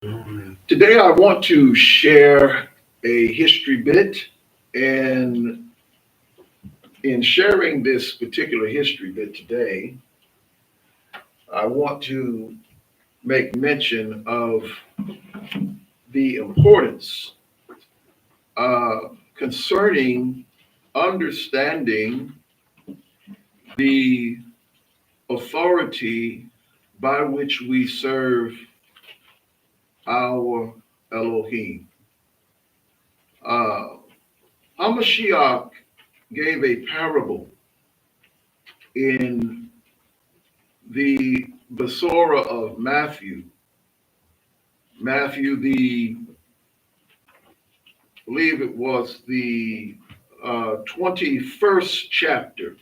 Today I want to share a history bit, and in sharing this particular history bit today, I want to make mention of the importance concerning understanding the authority by which we serve our Elohim. HaMashiach gave a parable in the Besorah of Matthew, I believe it was the 21st chapter,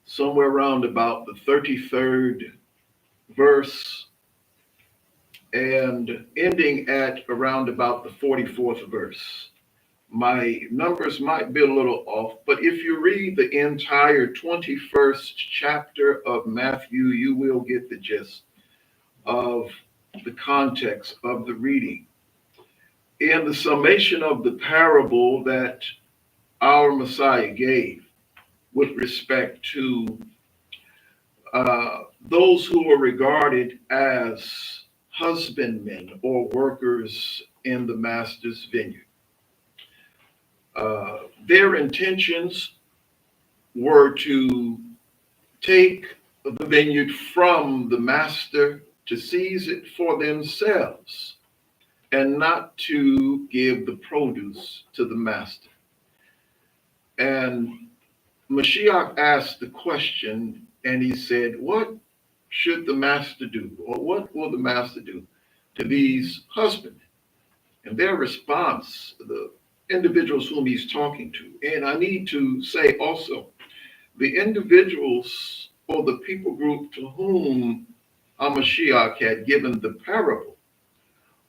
somewhere around about the 33rd verse, and ending at around about the 44th verse. My numbers might be a little off, but if you read the entire 21st chapter of Matthew, you will get the gist of the context of the reading. In the summation of the parable that our Messiah gave with respect to those who were regarded as husbandmen or workers in the master's vineyard. Their intentions were to take the vineyard from the master to seize it for themselves and not to give the produce to the master. And Mashiach asked the question, and he said, what should the master do? Or what will the master do to these husbandmen? And their response, the individuals whom he's talking to, and I need to say also, the individuals or the people group to whom HaMashiach had given the parable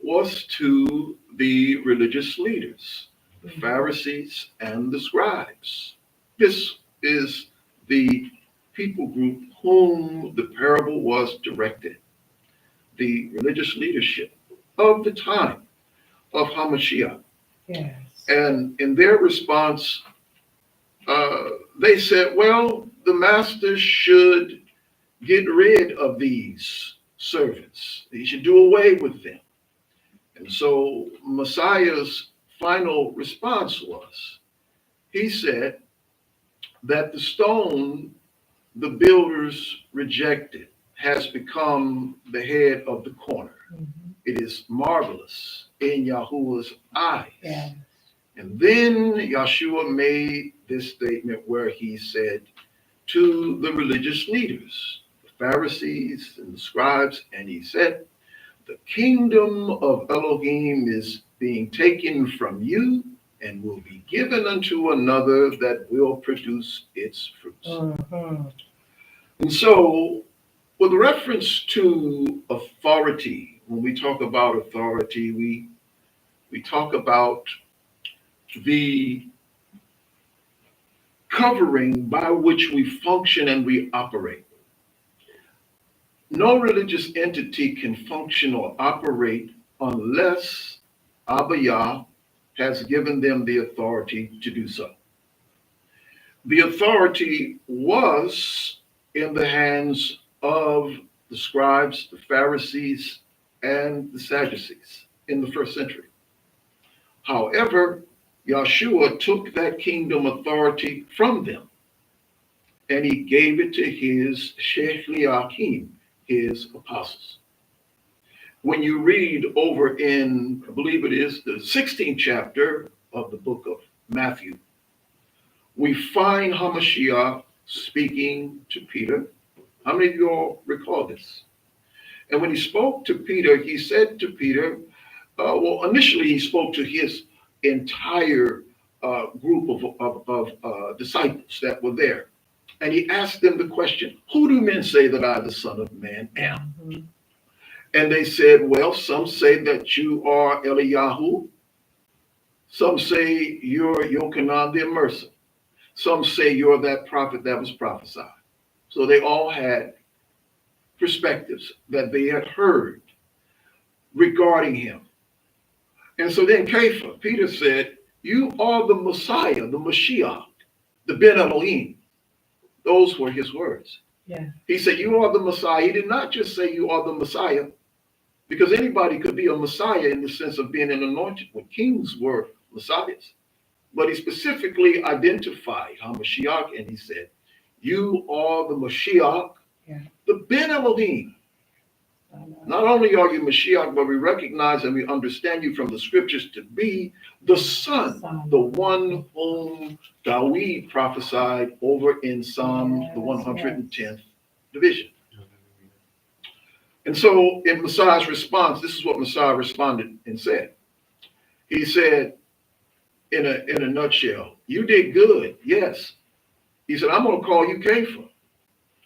was to the religious leaders, the Pharisees and the scribes. This is the people group whom the parable was directed, the religious leadership of the time of HaMashiach. Yes. And in their response, they said, well, the master should get rid of these servants. He should do away with them. And so Messiah's final response was, he said that the stone the builders rejected has become the head of the corner. Mm-hmm. It is marvelous in Yahuwah's eyes. Yes. And then Yahshua made this statement where he said to the religious leaders, the Pharisees and the scribes, and he said, the kingdom of Elohim is being taken from you and will be given unto another that will produce its fruits. Mm-hmm. And so, with reference to authority, when we talk about authority, we talk about the covering by which we function and we operate. No religious entity can function or operate unless Abba Yah has given them the authority to do so. The authority was in the hands of the scribes, the Pharisees, and the Sadducees in the first century. However, Yahshua took that kingdom authority from them, and he gave it to his Shechliachim, his apostles. When you read over in, I believe it is the 16th chapter of the book of Matthew, we find HaMashiach speaking to Peter. How many of you all recall this? And when he spoke to Peter, he said to Peter, initially he spoke to his entire group of disciples that were there. And he asked them the question, who do men say that I, the Son of Man, am? Mm-hmm. And they said, well, some say that you are Eliyahu. Some say you're Yochanan the Immerser. Some say you're that prophet that was prophesied. So they all had perspectives that they had heard. regarding him. And so then Kepha, Peter said, you are the Messiah, the Mashiach, the Ben Elohim. Those were his words. Yeah. He said, you are the Messiah. He did not just say you are the Messiah, because anybody could be a Messiah in the sense of being an anointed one. Kings were Messiahs. But he specifically identified HaMashiach, and he said, you are the Mashiach, the Ben Elohim. Not only are you Mashiach, but we recognize and we understand you from the scriptures to be the Son, the one whom David prophesied over in Psalm the 110th division. And so in Messiah's response, this is what Messiah responded and said. He said, in a nutshell, you did good, yes. He said, I'm going to call you Kepha.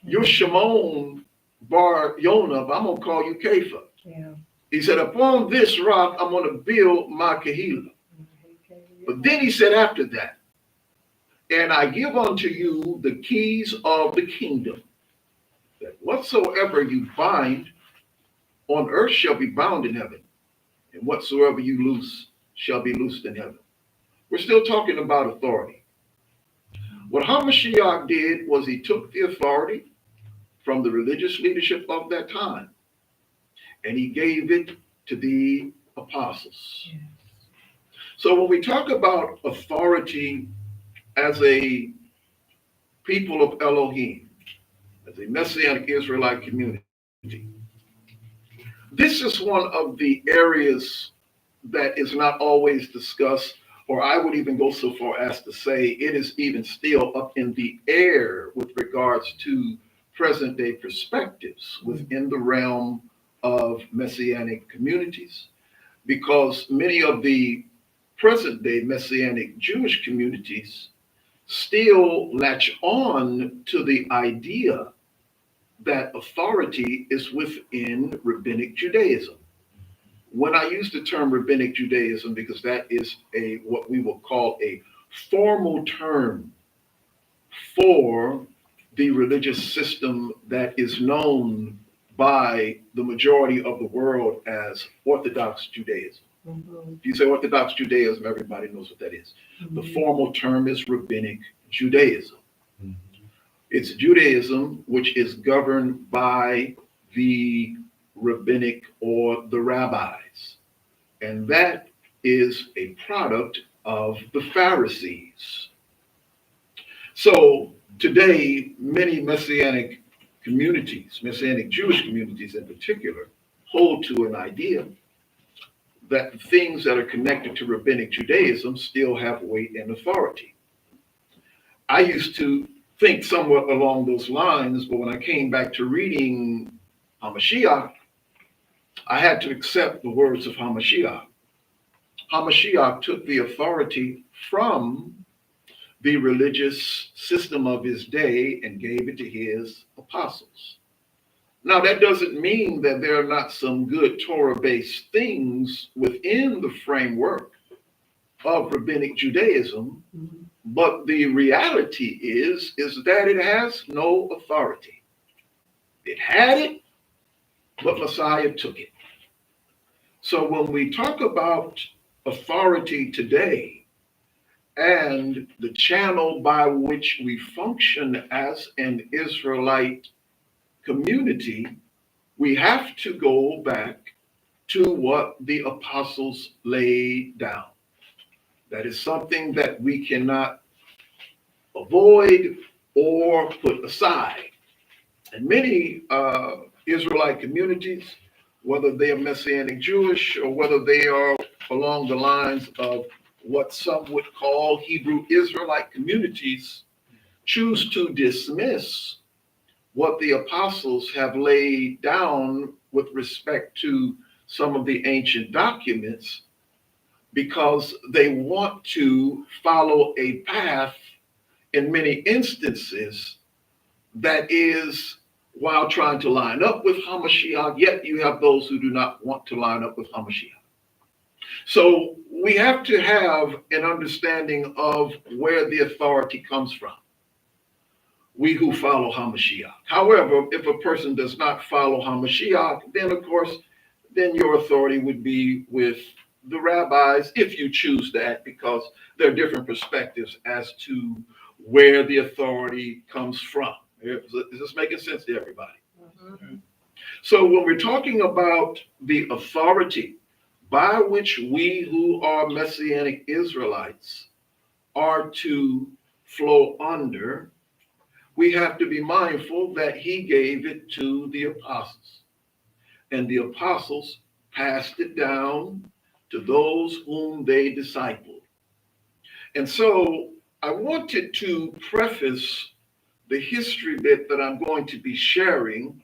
You're Shimon Bar Yonah, but I'm going to call you Kepha. Yeah. He said, upon this rock, I'm going to build my Kehillah. But then he said after that, and I give unto you the keys of the kingdom, that whatsoever you bind on earth shall be bound in heaven, and whatsoever you loose shall be loosed in heaven. We're still talking about authority. What HaMashiach did was he took the authority from the religious leadership of that time, and he gave it to the apostles. Yes. So when we talk about authority as a people of Elohim, as a Messianic Israelite community, this is one of the areas that is not always discussed, or I would even go so far as to say it is even still up in the air with regards to present day perspectives within the realm of Messianic communities, because many of the present day Messianic Jewish communities still latch on to the idea that authority is within Rabbinic Judaism. When I use the term Rabbinic Judaism, because that is what we will call a formal term for the religious system that is known by the majority of the world as Orthodox Judaism. Mm-hmm. If you say Orthodox Judaism, everybody knows what that is. Mm-hmm. The formal term is Rabbinic Judaism. Mm-hmm. It's Judaism which is governed by the rabbinic or the rabbis. And that is a product of the Pharisees. So today, many Messianic communities, Messianic Jewish communities in particular, hold to an idea that the things that are connected to Rabbinic Judaism still have weight and authority. I used to think somewhat along those lines, but when I came back to reading HaMashiach, I had to accept the words of HaMashiach. HaMashiach took the authority from the religious system of his day and gave it to his apostles. Now, that doesn't mean that there are not some good Torah-based things within the framework of Rabbinic Judaism, Mm-hmm. but the reality is that it has no authority. It had it, but Messiah took it. So when we talk about authority today and the channel by which we function as an Israelite community, we have to go back to what the apostles laid down. That is something that we cannot avoid or put aside. And many Israelite communities, whether they are Messianic Jewish or whether they are along the lines of what some would call Hebrew Israelite communities, choose to dismiss what the apostles have laid down with respect to some of the ancient documents, because they want to follow a path in many instances that is, while trying to line up with HaMashiach, yet you have those who do not want to line up with HaMashiach. So we have to have an understanding of where the authority comes from. We who follow HaMashiach. However, if a person does not follow HaMashiach, then of course then your authority would be with the rabbis, if you choose that, because there are different perspectives as to where the authority comes from. Is this making sense to everybody? Mm-hmm. So when we're talking about the authority by which we who are Messianic Israelites are to flow under, we have to be mindful that he gave it to the apostles. And the apostles passed it down to those whom they discipled. And so I wanted to preface the history bit that I'm going to be sharing.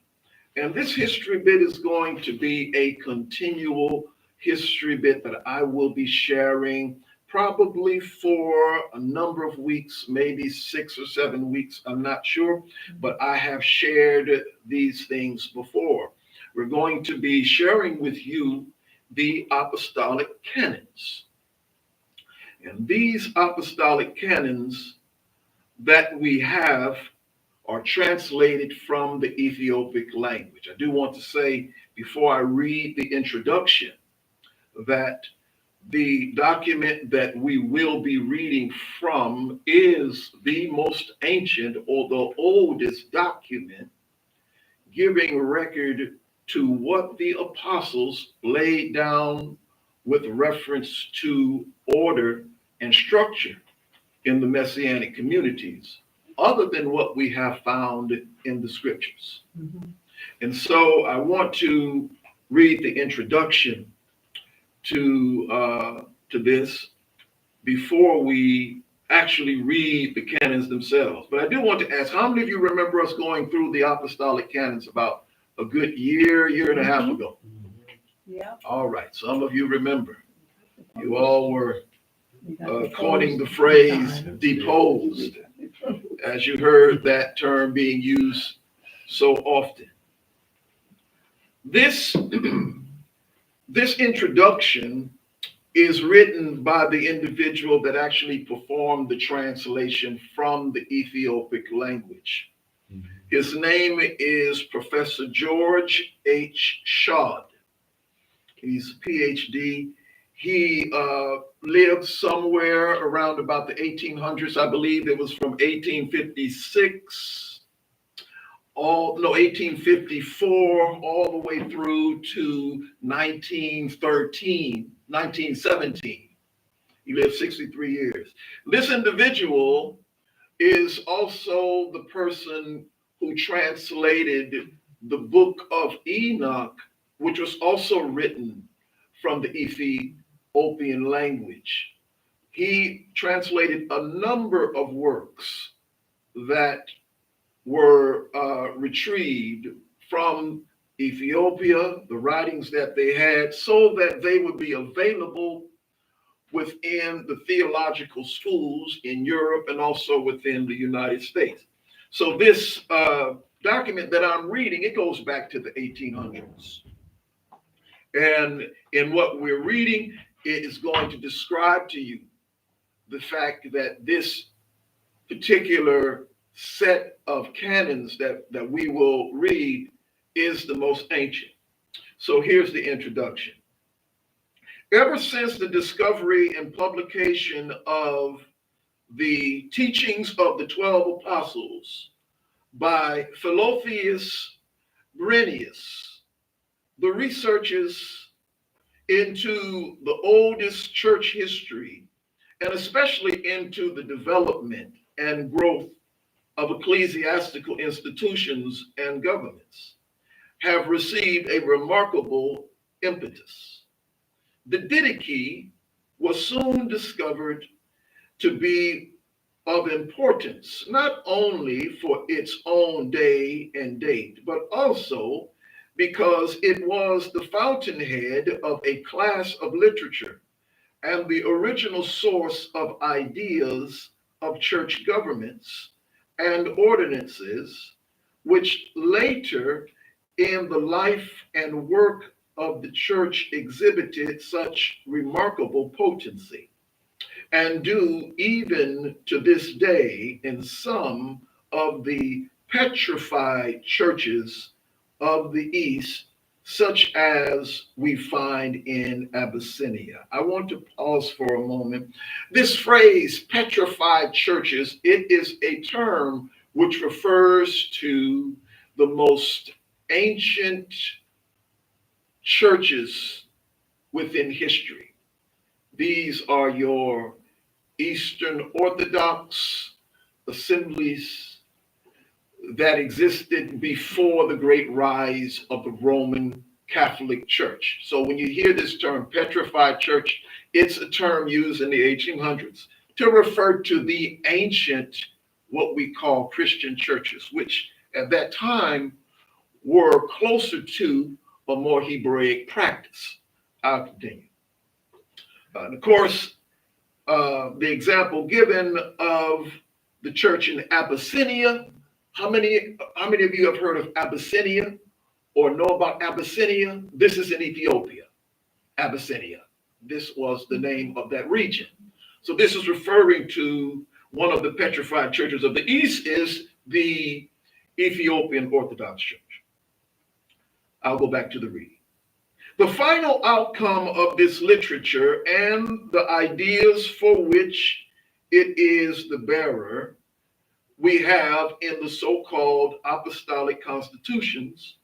And this history bit is going to be a continual history bit that I will be sharing probably for a number of weeks, maybe 6 or 7 weeks, I'm not sure, but I have shared these things before. We're going to be sharing with you the Apostolic Canons. And these Apostolic Canons that we have are translated from the Ethiopic language. I do want to say, before I read the introduction, that the document that we will be reading from is the most ancient or the oldest document giving record to what the apostles laid down with reference to order and structure in the Messianic communities, other than what we have found in the scriptures. Mm-hmm. And so I want to read the introduction to this before we actually read the canons themselves. But I do want to ask, how many of you remember us going through the Apostolic Canons about a good year and a half ago? Yeah. All right. Some of you remember. You all were coining the phrase deposed, as you heard that term being used so often. This introduction is written by the individual that actually performed the translation from the Ethiopic language. Mm-hmm. His name is Professor George H. Shad. He's a PhD. He lived somewhere around about the 1800s. I believe it was from 1854 all the way through to 1917. He lived 63 years. This individual is also the person who translated the book of Enoch, which was also written from the Ethiopian language. He translated a number of works that were retrieved from Ethiopia, the writings that they had, so that they would be available within the theological schools in Europe and also within the United States. So this document that I'm reading, it goes back to the 1800s. And in what we're reading, it is going to describe to you the fact that this particular set of canons that we will read is the most ancient. So here's the introduction. Ever since the discovery and publication of the teachings of the 12 apostles by Philotheus Brenius, the researches into the oldest church history, and especially into the development and growth of ecclesiastical institutions and governments, have received a remarkable impetus. The Didache was soon discovered to be of importance, not only for its own day and date, but also because it was the fountainhead of a class of literature and the original source of ideas of church governments and ordinances, which later in the life and work of the church exhibited such remarkable potency, and do even to this day in some of the petrified churches of the East such as we find in Abyssinia. I want to pause for a moment. This phrase, petrified churches, it is a term which refers to the most ancient churches within history. These are your Eastern Orthodox assemblies that existed before the great rise of the Roman Catholic Church. So when you hear this term, petrified church, it's a term used in the 1800s to refer to the ancient, what we call Christian churches, which at that time were closer to a more Hebraic practice. I'll continue. Of course, the example given of the church in Abyssinia. How many of you have heard of Abyssinia or know about Abyssinia? This is in Ethiopia, Abyssinia. This was the name of that region. So this is referring to one of the petrified churches of the East is the Ethiopian Orthodox Church. I'll go back to the reading. The final outcome of this literature and the ideas for which it is the bearer we have in the so-called Apostolic Constitutions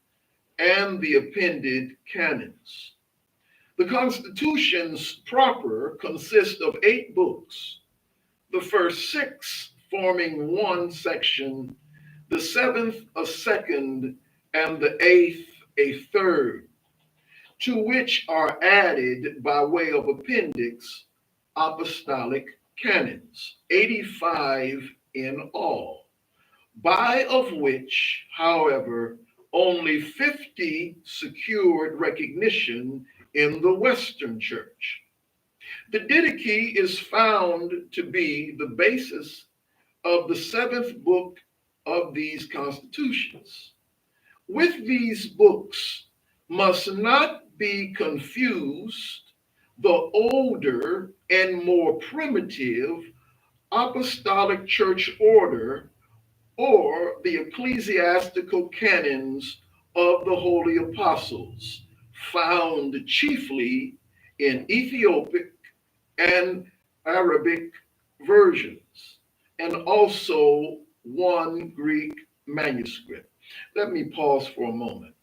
and the appended Canons. The Constitutions proper consist of 8 books, the first 6 forming one section, the 7th a second, and the 8th a third, to which are added by way of appendix Apostolic Canons, 85 in all, by of which, however, only 50 secured recognition in the Western Church. The Didache is found to be the basis of the 7th book of these constitutions. With these books must not be confused the older and more primitive Apostolic Church order or the ecclesiastical canons of the Holy Apostles, found chiefly in Ethiopic and Arabic versions, and also one Greek manuscript. Let me pause for a moment.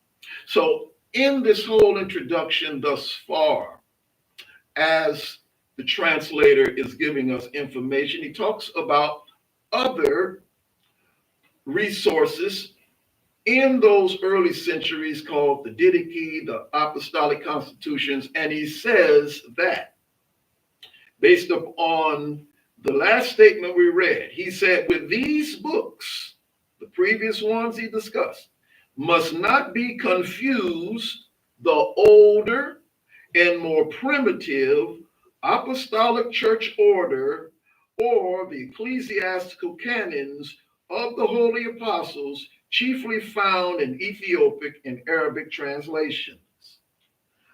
So in this whole introduction thus far, as the translator is giving us information, he talks about other resources in those early centuries called the Didache, the Apostolic Constitutions, and he says that based upon the last statement we read, he said, with these books, the previous ones he discussed, must not be confused the older and more primitive Apostolic Church order or the ecclesiastical canons of the Holy Apostles, chiefly found in Ethiopic and Arabic translations.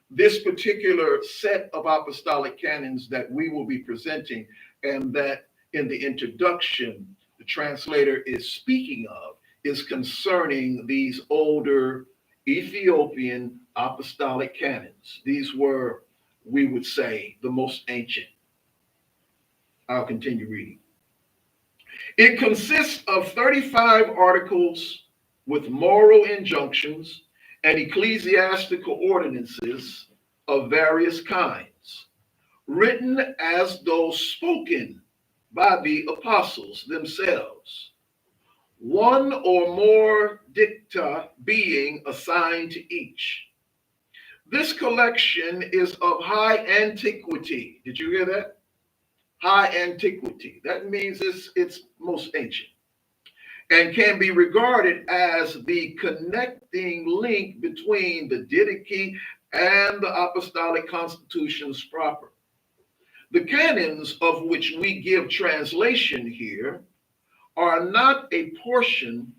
This particular set of apostolic canons that we will be presenting and that in the introduction the translator is speaking of is concerning these older Ethiopian apostolic canons. These were, we would say, the most ancient. I'll continue reading. It consists of 35 articles with moral injunctions and ecclesiastical ordinances of various kinds, written as though spoken by the apostles themselves, one or more dicta being assigned to each. This collection is of high antiquity. Did you hear that? High antiquity. That means it's most ancient and can be regarded as the connecting link between the Didache and the Apostolic Constitutions proper. The canons of which we give translation here are not a portion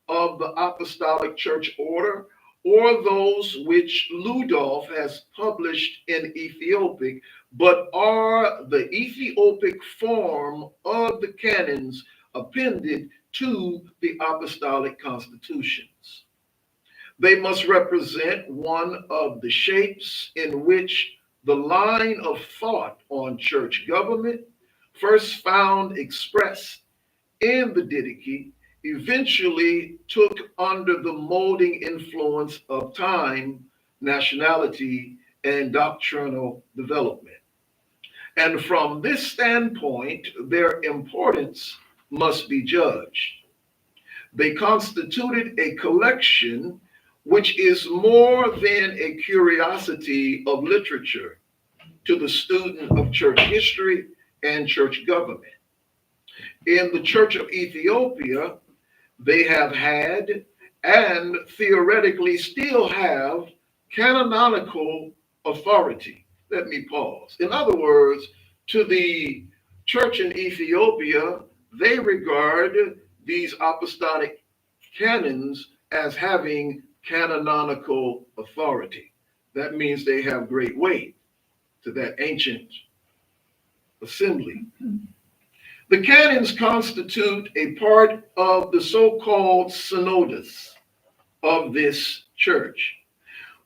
of the Apostolic Church order or those which Ludolf has published in Ethiopic, but are the Ethiopic form of the canons appended to the Apostolic Constitutions. They must represent one of the shapes in which the line of thought on church government, first found expressed in the Didache, eventually took under the molding influence of time, nationality, and doctrinal development. And from this standpoint, their importance must be judged. They constituted a collection which is more than a curiosity of literature to the student of church history and church government. In the Church of Ethiopia, they have had and theoretically still have canonical authority. Let me pause. In other words, to the church in Ethiopia, they regard these apostolic canons as having canonical authority. That means they have great weight to that ancient assembly. The canons constitute a part of the so-called synodus of this church,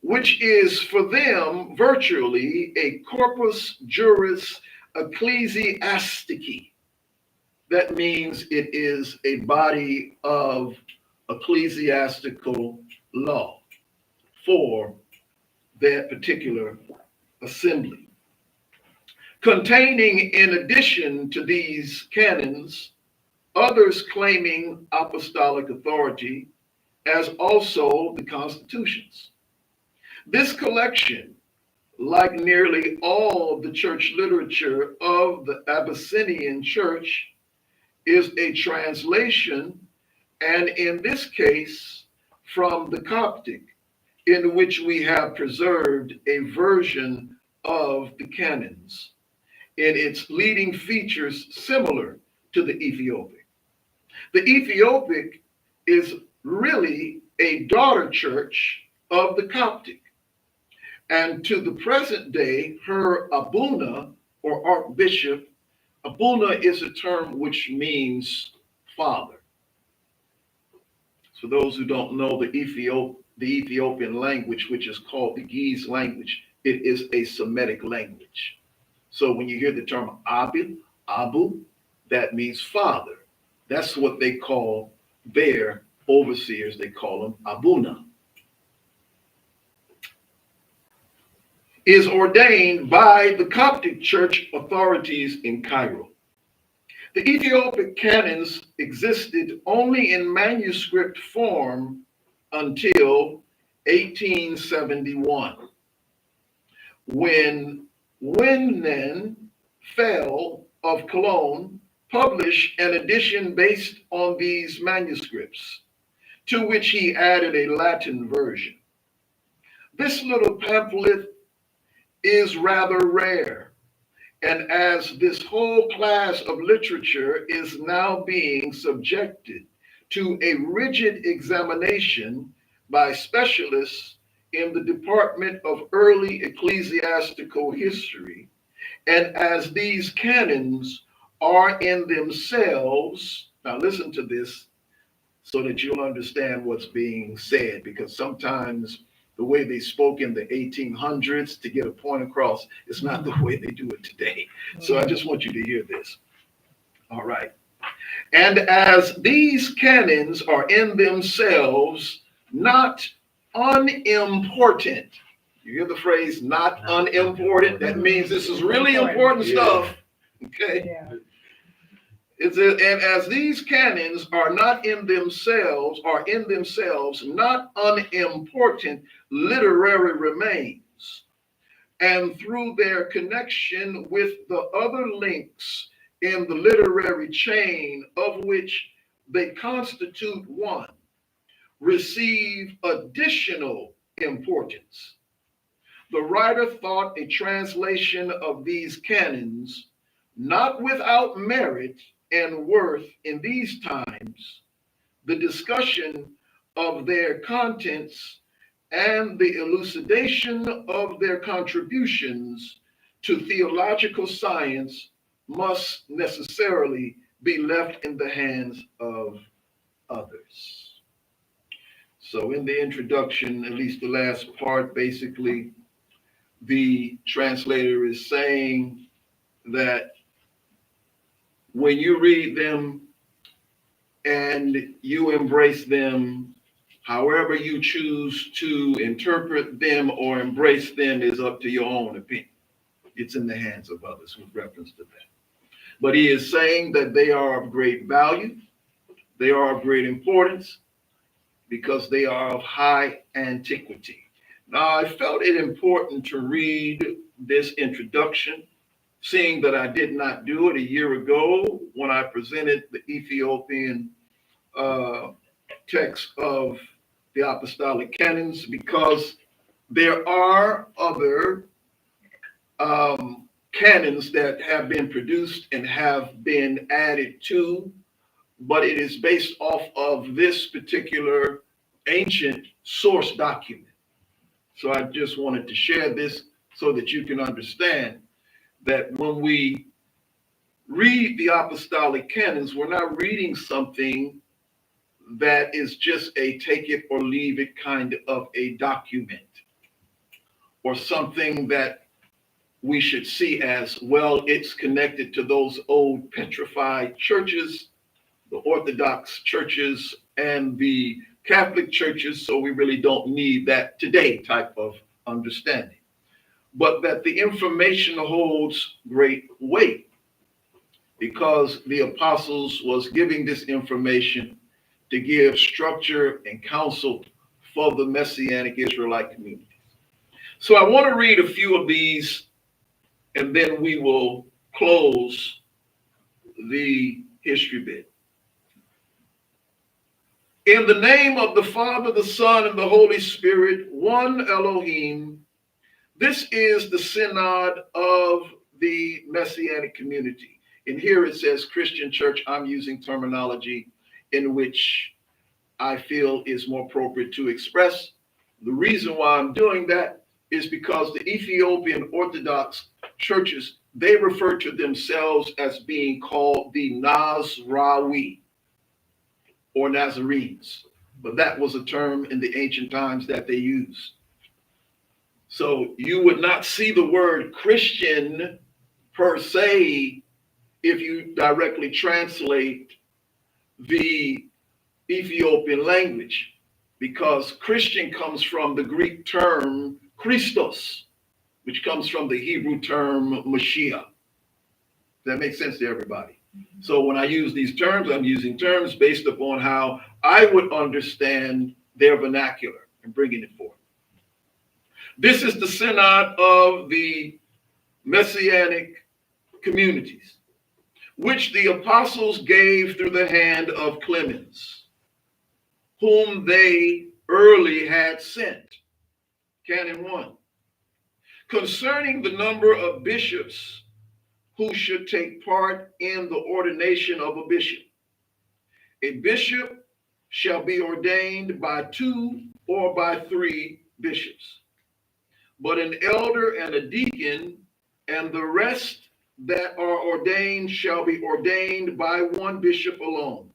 which is for them virtually a corpus juris ecclesiastici. That means it is a body of ecclesiastical law for that particular assembly, containing, in addition to these canons, others claiming apostolic authority, as also the constitutions. This collection, like nearly all the church literature of the Abyssinian church, is a translation, and in this case, from the Coptic, in which we have preserved a version of the canons in its leading features similar to the Ethiopic. The Ethiopic is really a daughter church of the Coptic, and to the present day, her Abuna, or Archbishop, Abuna is a term which means father. For those who don't know the Ethiopian language, which is called the Ge'ez language, it is a Semitic language. So when you hear the term Abu, that means father. That's what they call their overseers. They call them Abuna. Is ordained by the Coptic church authorities in Cairo. The Ethiopic canons existed only in manuscript form until 1871, when Winnen Fell of Cologne published an edition based on these manuscripts, to which he added a Latin version. This little pamphlet is rather rare, and as this whole class of literature is now being subjected to a rigid examination by specialists in the Department of Early Ecclesiastical History, and as these canons are in themselves, now listen to this so that you'll understand what's being said, because sometimes the way they spoke in the 1800s to get a point across is not the way they do it today. So I just want you to hear this. All right. And as these canons are in themselves not unimportant, you hear the phrase not unimportant? That means this is really important stuff. Okay. Yeah. And as these canons are in themselves not unimportant literary remains, and through their connection with the other links in the literary chain of which they constitute one, receive additional importance. The writer thought a translation of these canons, not without merit and worth in these times, the discussion of their contents and the elucidation of their contributions to theological science must necessarily be left in the hands of others. So in the introduction, at least the last part, basically, the translator is saying that when you read them and you embrace them, however you choose to interpret them or embrace them is up to your own opinion. It's in the hands of others with reference to that. But he is saying that they are of great value, they are of great importance, because they are of high antiquity. Now, I felt it important to read this introduction, seeing that I did not do it a year ago when I presented the Ethiopian text of the Apostolic Canons, because there are other canons that have been produced and have been added to, but it is based off of this particular ancient source document. So I just wanted to share this so that you can understand that when we read the Apostolic Canons, we're not reading something that is just a take it or leave it kind of a document, or something that we should see as, well, it's connected to those old petrified churches, the Orthodox churches and the Catholic churches, so we really don't need that today type of understanding. But that the information holds great weight, because the apostles was giving this information to give structure and counsel for the Messianic Israelite community. So I want to read a few of these, and then we will close the history bit. In the name of the Father, the Son, and the Holy Spirit, one Elohim, this is the synod of the Messianic community. And here it says Christian church. I'm using terminology in which I feel is more appropriate to express. The reason why I'm doing that is because the Ethiopian Orthodox churches, they refer to themselves as being called the Nazrawi, or Nazarenes. But that was a term in the ancient times that they used. So you would not see the word Christian per se if you directly translate the Ethiopian language, because Christian comes from the Greek term Christos, which comes from the Hebrew term Mashiach. That makes sense to everybody. So when I use these terms, I'm using terms based upon how I would understand their vernacular and bringing it forth. This is the synod of the Messianic communities, which the apostles gave through the hand of Clemens, whom they early had sent. Canon 1. Concerning the number of bishops who should take part in the ordination of a bishop. A bishop shall be ordained by 2 or by 3 bishops, but an elder and a deacon and the rest that are ordained shall be ordained by 1 bishop alone.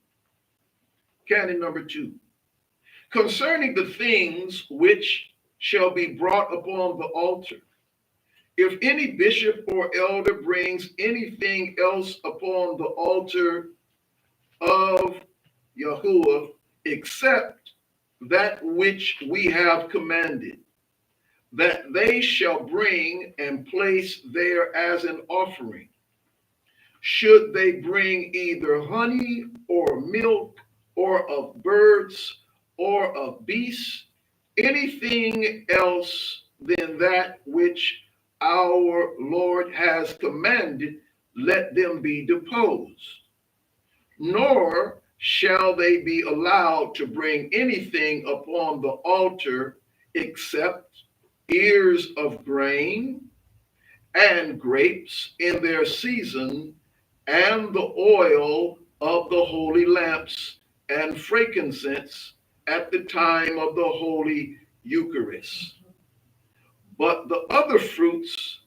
Canon number 2. Concerning the things which shall be brought upon the altar, if any bishop or elder brings anything else upon the altar of Yahuah, except that which we have commanded, that they shall bring and place there as an offering, should they bring either honey or milk or of birds or of beasts, anything else than that which our Lord has commanded, let them be deposed. Nor shall they be allowed to bring anything upon the altar except ears of grain and grapes in their season, and the oil of the holy lamps and frankincense at the time of the Holy Eucharist. But the other fruits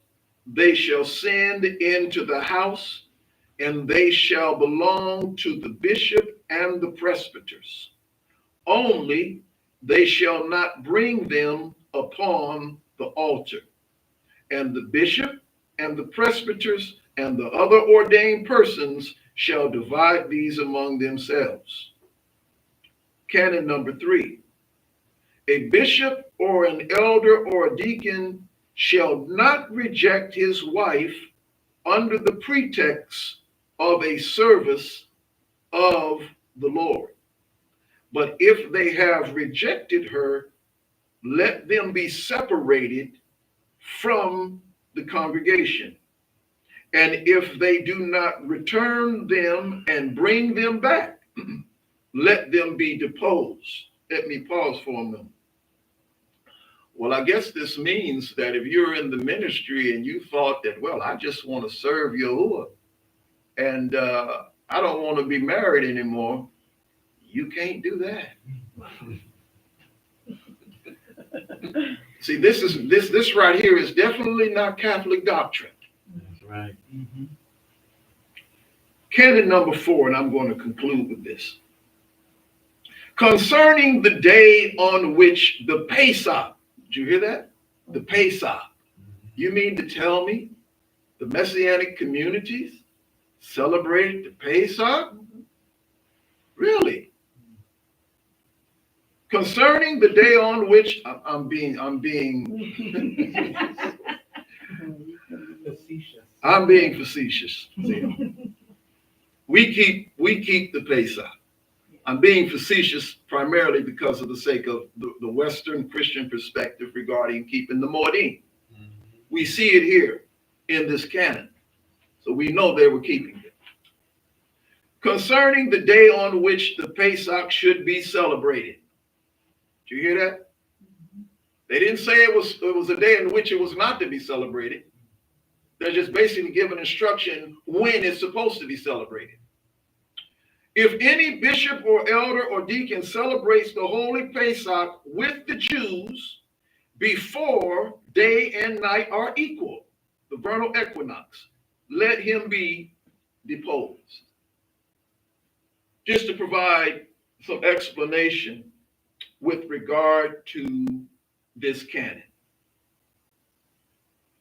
they shall send into the house, and they shall belong to the bishop and the presbyters. Only they shall not bring them upon the altar. And the bishop and the presbyters and the other ordained persons shall divide these among themselves. Canon number 3. A bishop or an elder or a deacon shall not reject his wife under the pretext of a service of the Lord. But if they have rejected her, let them be separated from the congregation. And if they do not return them and bring them back, let them be deposed. Let me pause for a moment. Well, I guess this means that if you're in the ministry and you thought that, well, I just want to serve Yahuah and I don't want to be married anymore, you can't do that. See, this right here is definitely not Catholic doctrine. That's right. Mm-hmm. Canon number 4, and I'm going to conclude with this. Concerning the day on which the Pesach, did you hear that? The Pesach. You mean to tell me the Messianic communities celebrated the Pesach? Really? Concerning the day on which I'm being Facetious. I'm being facetious. We keep the Pesach. I'm being facetious primarily because of the sake of the Western Christian perspective regarding keeping the Moedim. Mm-hmm. We see it here in this canon, so we know they were keeping it. Concerning the day on which the Pesach should be celebrated. Did you hear that? They didn't say it was a day in which it was not to be celebrated. They're just basically giving instruction when it's supposed to be celebrated. If any bishop or elder or deacon celebrates the holy Pesach with the Jews before day and night are equal, the vernal equinox, let him be deposed. Just to provide some explanation with regard to this canon.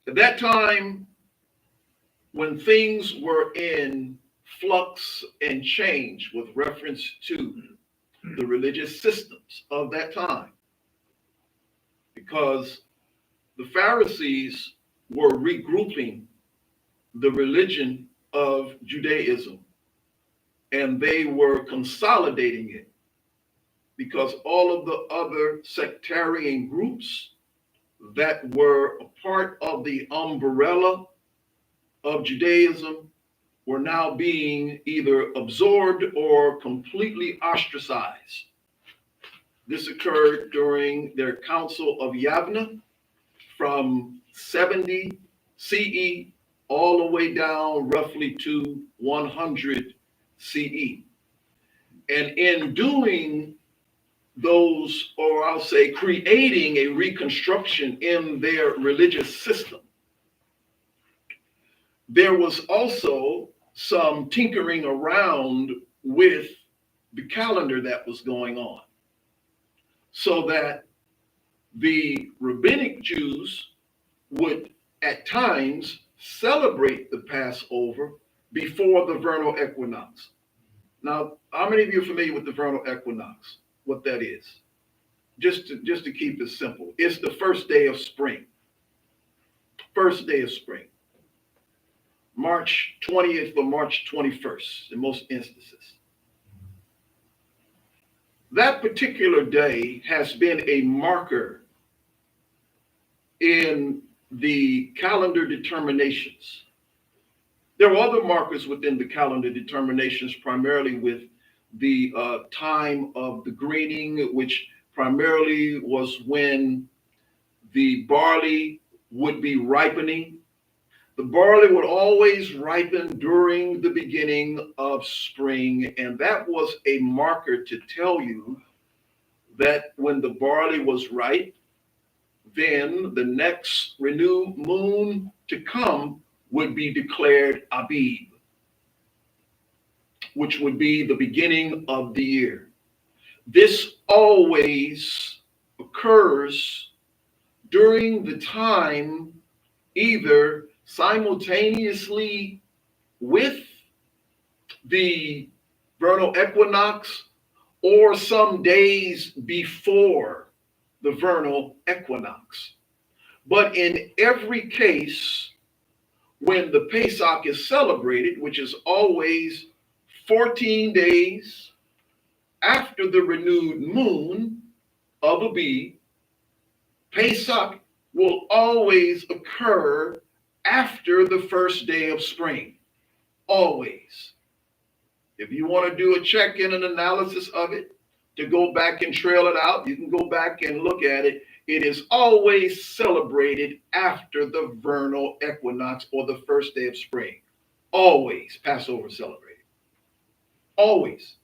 At that time, when things were in flux and change with reference to the religious systems of that time, because the Pharisees were regrouping the religion of Judaism and they were consolidating it because all of the other sectarian groups that were a part of the umbrella of Judaism were now being either absorbed or completely ostracized. This occurred during their Council of Yavna from 70 CE all the way down roughly to 100 CE. And in doing those, or I'll say creating a reconstruction in their religious system, there was also some tinkering around with the calendar that was going on, so that the rabbinic Jews would at times celebrate the Passover before the vernal equinox. Now, how many of you are familiar with the vernal equinox? What that is? Just to keep it simple, it's the first day of spring. First day of spring. March 20th or March 21st in most instances. That particular day has been a marker in the calendar determinations. There were other markers within the calendar determinations, primarily with the time of the greening, which primarily was when the barley would be ripening. The barley would always ripen during the beginning of spring, and that was a marker to tell you that when the barley was ripe, then the next renewed moon to come would be declared Abib, which would be the beginning of the year. This always occurs during the time either simultaneously with the vernal equinox or some days before the vernal equinox. But in every case, when the Pesach is celebrated, which is always 14 days after the renewed moon of Abib, Pesach will always occur after the first day of spring. Always. If you want to do a check-in and analysis of it, to go back and trail it out, you can go back and look at it. It is always celebrated after the vernal equinox or the first day of spring. Always Passover celebrated. Always.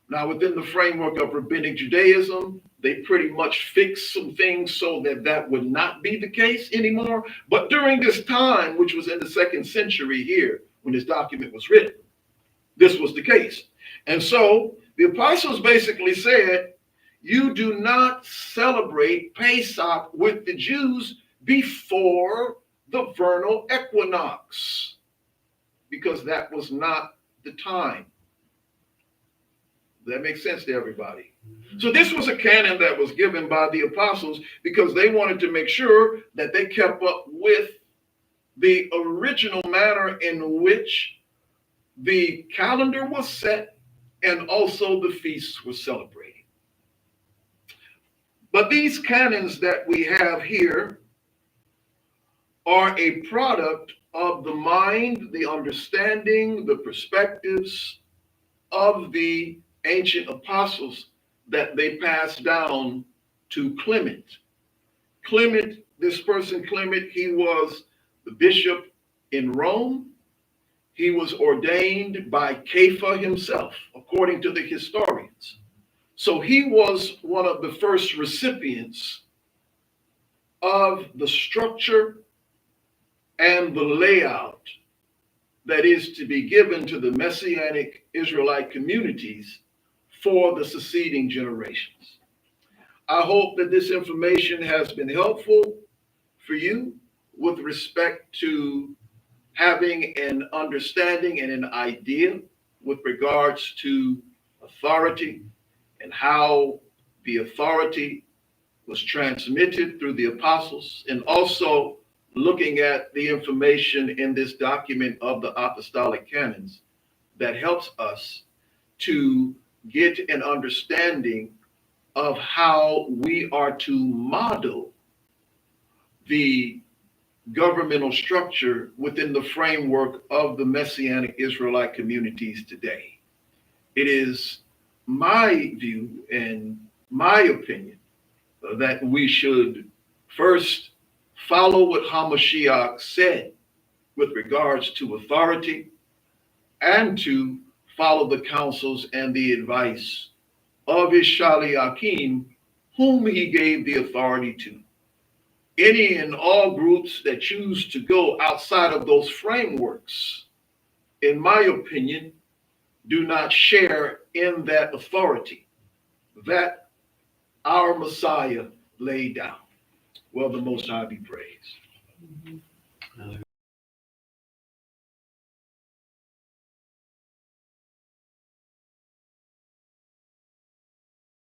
Now, within the framework of rabbinic Judaism, they pretty much fixed some things so that that would not be the case anymore. But during this time, which was in the 2nd century here, when this document was written, this was the case. And so the apostles basically said, you do not celebrate Pesach with the Jews before the vernal equinox, because that was not the time. That makes sense to everybody. So this was a canon that was given by the apostles because they wanted to make sure that they kept up with the original manner in which the calendar was set and also the feasts were celebrated. But these canons that we have here are a product of the mind, the understanding, the perspectives of the ancient apostles that they passed down to Clement. Clement, this person Clement, he was the bishop in Rome. He was ordained by Kepha himself, according to the historians. So he was one of the first recipients of the structure and the layout that is to be given to the Messianic Israelite communities for the succeeding generations. I hope that this information has been helpful for you with respect to having an understanding and an idea with regards to authority and how the authority was transmitted through the apostles, and also looking at the information in this document of the Apostolic Canons that helps us to get an understanding of how we are to model the governmental structure within the framework of the Messianic Israelite communities today. It is my view and my opinion that we should first follow what HaMashiach said with regards to authority, and to follow the counsels and the advice of his Shaliachim, whom he gave the authority to. Any and all groups that choose to go outside of those frameworks, in my opinion, do not share in that authority that our Messiah laid down. Well, the Most High be praised. Hallelujah.